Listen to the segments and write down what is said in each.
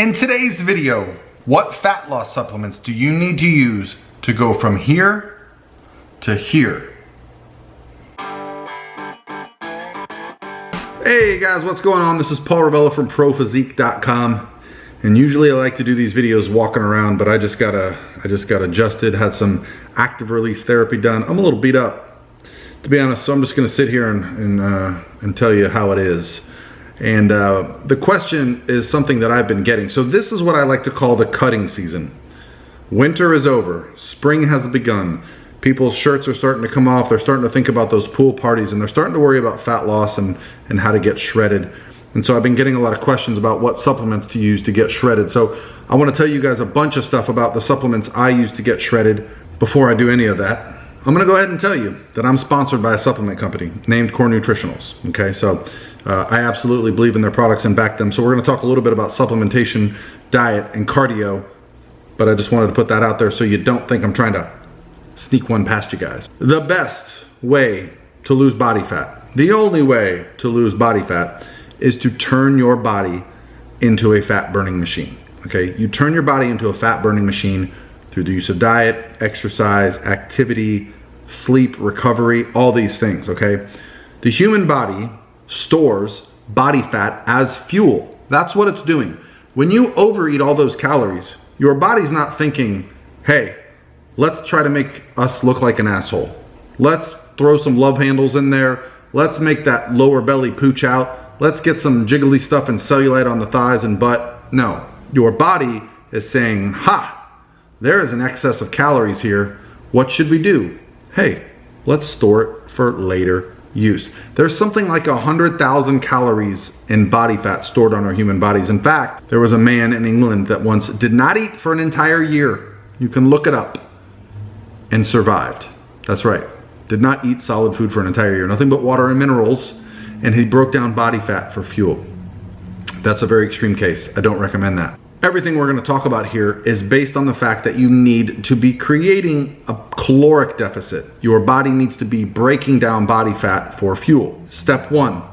In today's video, what fat loss supplements do you need to use to go from here to here? Hey guys, what's going on? This is Paul Ravella from ProPhysique.com, and usually I like to do these videos walking around, but I just got adjusted, had some active release therapy done. I'm a little beat up, to be honest, so I'm just gonna sit here and tell you how it is. And the question is something that I've been getting. So this is what I like to call the cutting season. Winter is over, spring has begun. People's shirts are starting to come off, they're starting to think about those pool parties, and they're starting to worry about fat loss and how to get shredded. And so I've been getting a lot of questions about what supplements to use to get shredded. So I want to tell you guys a bunch of stuff about the supplements I use to get shredded. Before I do any of that, I'm gonna go ahead and tell you that I'm sponsored by a supplement company named Core Nutritionals. Okay, so I absolutely believe in their products and back them. So we're gonna talk a little bit about supplementation, diet, and cardio, but I just wanted to put that out there so you don't think I'm trying to sneak one past you guys. The best way to lose body fat, the only way to lose body fat, is to turn your body into a fat burning machine. Okay, you turn your body into a fat burning machine through the use of diet, exercise, activity, sleep, recovery, all these things, okay? The human body stores body fat as fuel. That's what it's doing. When you overeat all those calories, your body's not thinking, hey, let's try to make us look like an asshole. Let's throw some love handles in there. Let's make that lower belly pooch out. Let's get some jiggly stuff and cellulite on the thighs and butt. No, your body is saying, ha, there is an excess of calories here. What should we do? Hey, let's store it for later use. There's something like 100,000 calories in body fat stored on our human bodies. In fact, there was a man in England that once did not eat for an entire year. You can look it up, and survived. That's right. Did not eat solid food for an entire year. Nothing but water and minerals, and he broke down body fat for fuel. That's a very extreme case. I don't recommend that. Everything we're going to talk about here is based on the fact that you need to be creating a caloric deficit. Your body needs to be breaking down body fat for fuel. Step one,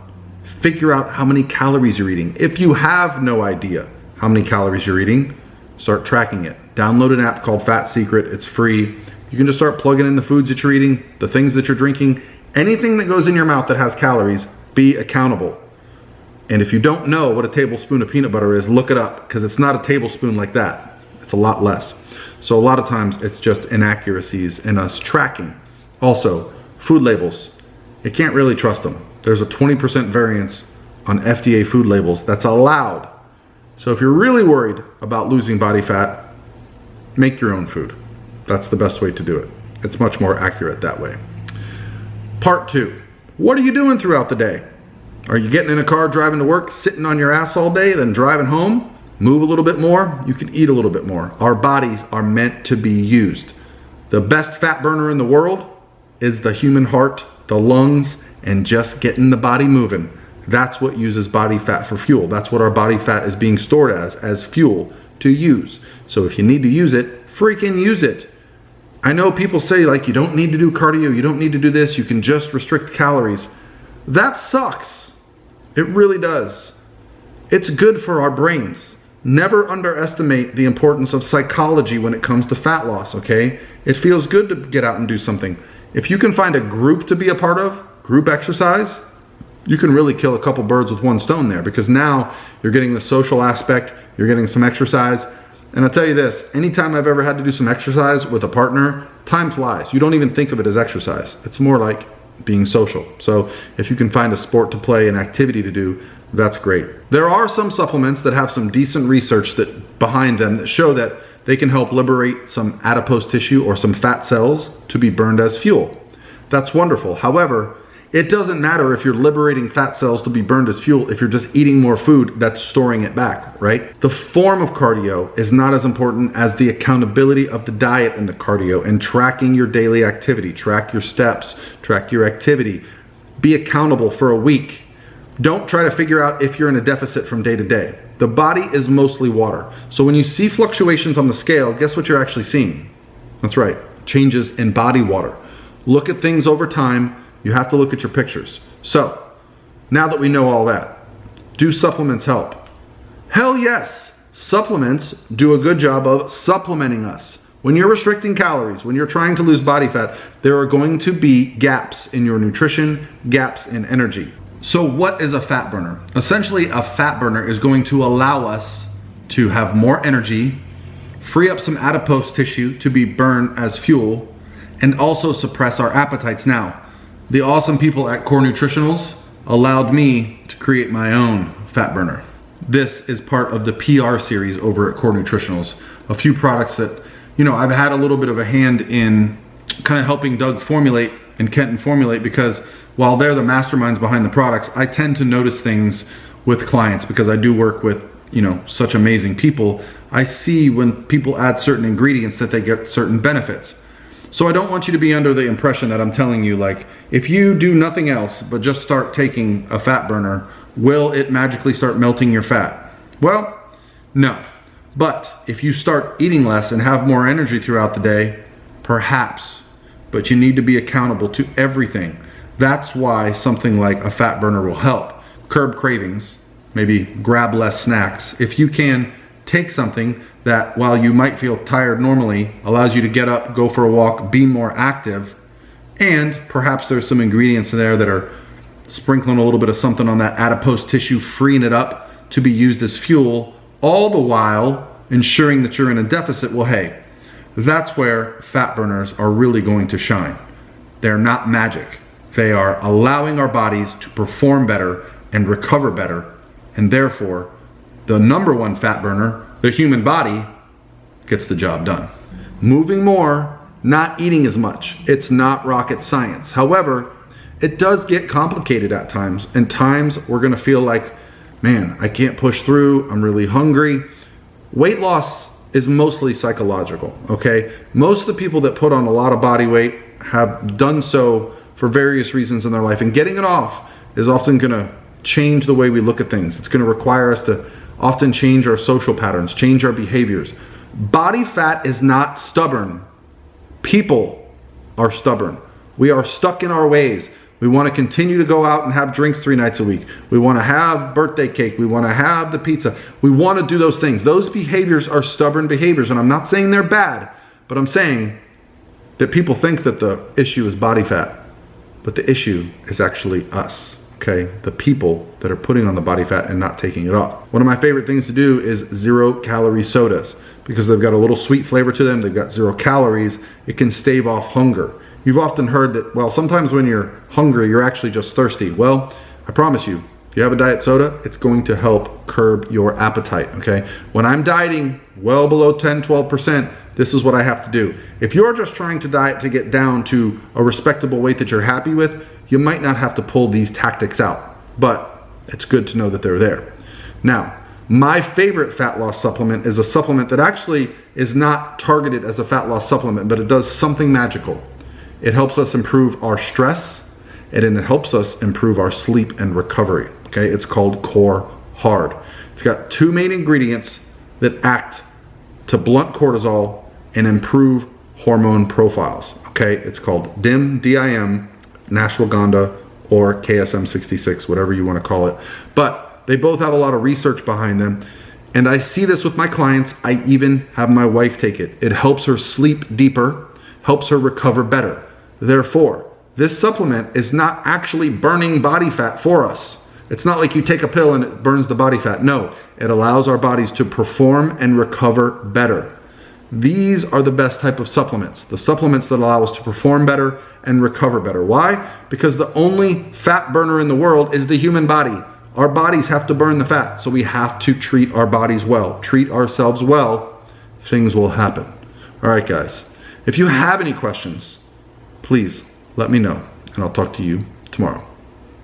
figure out how many calories you're eating. If you have no idea how many calories you're eating, start tracking it. Download an app called Fat Secret. It's free. You can just start plugging in the foods that you're eating, the things that you're drinking, anything that goes in your mouth that has calories. Be accountable. And if you don't know what a tablespoon of peanut butter is, look it up, because it's not a tablespoon like that. It's a lot less. So a lot of times it's just inaccuracies in us tracking. Also, food labels. You can't really trust them. There's a 20% variance on FDA food labels that's allowed. So if you're really worried about losing body fat, make your own food. That's the best way to do it. It's much more accurate that way. Part two, what are you doing throughout the day? Are you getting in a car, driving to work, sitting on your ass all day, then driving home? Move a little bit more, you can eat a little bit more. Our bodies are meant to be used. The best fat burner in the world is the human heart, the lungs, and just getting the body moving. That's what uses body fat for fuel. That's what our body fat is being stored as fuel to use. So if you need to use it, freaking use it. I know people say, like, you don't need to do cardio, you don't need to do this, you can just restrict calories. That sucks. It really does. It's good for our brains. Never underestimate the importance of psychology when it comes to fat loss, okay? It feels good to get out and do something. If you can find a group to be a part of, group exercise, you can really kill a couple birds with one stone there, because now you're getting the social aspect, you're getting some exercise. And I'll tell you this, anytime I've ever had to do some exercise with a partner, time flies. You don't even think of it as exercise. It's more like being social. So if you can find a sport to play, an activity to do, that's great. There are some supplements that have some decent research behind them that show that they can help liberate some adipose tissue or some fat cells to be burned as fuel. That's wonderful. However, it doesn't matter if you're liberating fat cells to be burned as fuel if you're just eating more food that's storing it back, right? The form of cardio is not as important as the accountability of the diet and the cardio and tracking your daily activity. Track your steps, track your activity. Be accountable for a week. Don't try to figure out if you're in a deficit from day to day. The body is mostly water. So when you see fluctuations on the scale, guess what you're actually seeing? That's right, changes in body water. Look at things over time. You have to look at your pictures. So, now that we know all that, do supplements help? Hell yes, supplements do a good job of supplementing us. When you're restricting calories, when you're trying to lose body fat, there are going to be gaps in your nutrition, gaps in energy. So what is a fat burner? Essentially, a fat burner is going to allow us to have more energy, free up some adipose tissue to be burned as fuel, and also suppress our appetites. Now, the awesome people at Core Nutritionals allowed me to create my own fat burner. This is part of the PR series over at Core Nutritionals. A few products that, you know, I've had a little bit of a hand in kind of helping Doug formulate and Kenton formulate, because while they're the masterminds behind the products, I tend to notice things with clients because I do work with, you know, such amazing people. I see when people add certain ingredients that they get certain benefits. So I don't want you to be under the impression that I'm telling you, like, if you do nothing else but just start taking a fat burner, will it magically start melting your fat? Well, no. But if you start eating less and have more energy throughout the day, perhaps. But you need to be accountable to everything. That's why something like a fat burner will help. Curb cravings, maybe grab less snacks. If you can take something that, while you might feel tired normally, allows you to get up, go for a walk, be more active, and perhaps there's some ingredients in there that are sprinkling a little bit of something on that adipose tissue, freeing it up to be used as fuel, all the while ensuring that you're in a deficit. Well, hey, that's where fat burners are really going to shine. They're not magic. They are allowing our bodies to perform better and recover better, and therefore the number one fat burner, the human body, gets the job done. Moving more, not eating as much. It's not rocket science. However, it does get complicated at times, and times we're gonna feel like, man, I can't push through, I'm really hungry. Weight loss is mostly psychological, okay? Most of the people that put on a lot of body weight have done so for various reasons in their life, and getting it off is often gonna change the way we look at things. It's gonna require us to often change our social patterns, change our behaviors. Body fat is not stubborn. People are stubborn. We are stuck in our ways. We want to continue to go out and have drinks 3 nights a week. We want to have birthday cake. We want to have the pizza. We want to do those things. Those behaviors are stubborn behaviors, and I'm not saying they're bad, but I'm saying that people think that the issue is body fat, but the issue is actually us, okay? The people that are putting on the body fat and not taking it off. One of my favorite things to do is 0-calorie sodas, because they've got a little sweet flavor to them. They've got 0 calories. It can stave off hunger. You've often heard that, well, sometimes when you're hungry, you're actually just thirsty. Well, I promise you, if you have a diet soda, it's going to help curb your appetite, okay? When I'm dieting well below 10, 12%, this is what I have to do. If you're just trying to diet to get down to a respectable weight that you're happy with, you might not have to pull these tactics out, but it's good to know that they're there. Now, my favorite fat loss supplement is a supplement that actually is not targeted as a fat loss supplement, but it does something magical. It helps us improve our stress, and it helps us improve our sleep and recovery, okay? It's called Core Hard. It's got 2 main ingredients that act to blunt cortisol and improve hormone profiles, okay? It's called DIM, D-I-M, ashwagandha, or KSM-66, whatever you want to call it. But they both have a lot of research behind them, and I see this with my clients. I even have my wife take it. It helps her sleep deeper, helps her recover better. Therefore, this supplement is not actually burning body fat for us. It's not like you take a pill and it burns the body fat. No, it allows our bodies to perform and recover better. These are the best type of supplements, the supplements that allow us to perform better and recover better. Why? Because the only fat burner in the world is the human body. Our bodies have to burn the fat, so we have to treat our bodies well, treat ourselves well. Things will happen. All right, guys. If you have any questions, please let me know, and I'll talk to you tomorrow.